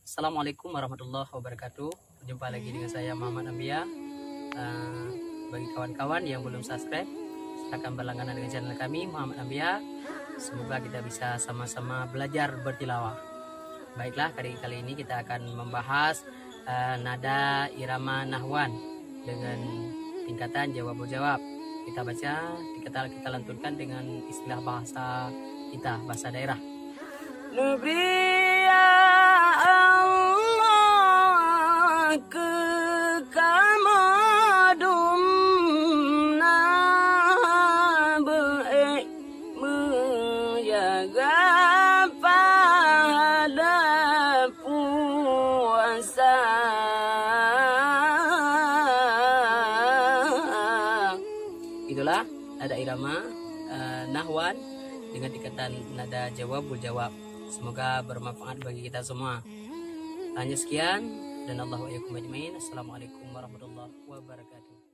Assalamualaikum warahmatullahi wabarakatuh. Jumpa lagi dengan saya Muhammad Ambia. Bagi kawan-kawan yang belum subscribe, silakan berlangganan dengan channel kami Muhammad Ambia. Semoga kita bisa sama-sama belajar bertilawah. Baiklah, kali ini kita akan membahas nada irama nahwan dengan tingkatan jawab-jawab. Kita baca, kita lantunkan dengan istilah bahasa kita, bahasa daerah. Negeri Allah kekamadum na baik menjaga pahala puasa. Itulah nada irama nahwan dengan tingkatan nada jawabul jawab. Semoga bermanfaat bagi kita semua. Hanya sekian dan Allahu a'lam. Assalamualaikum warahmatullahi wabarakatuh.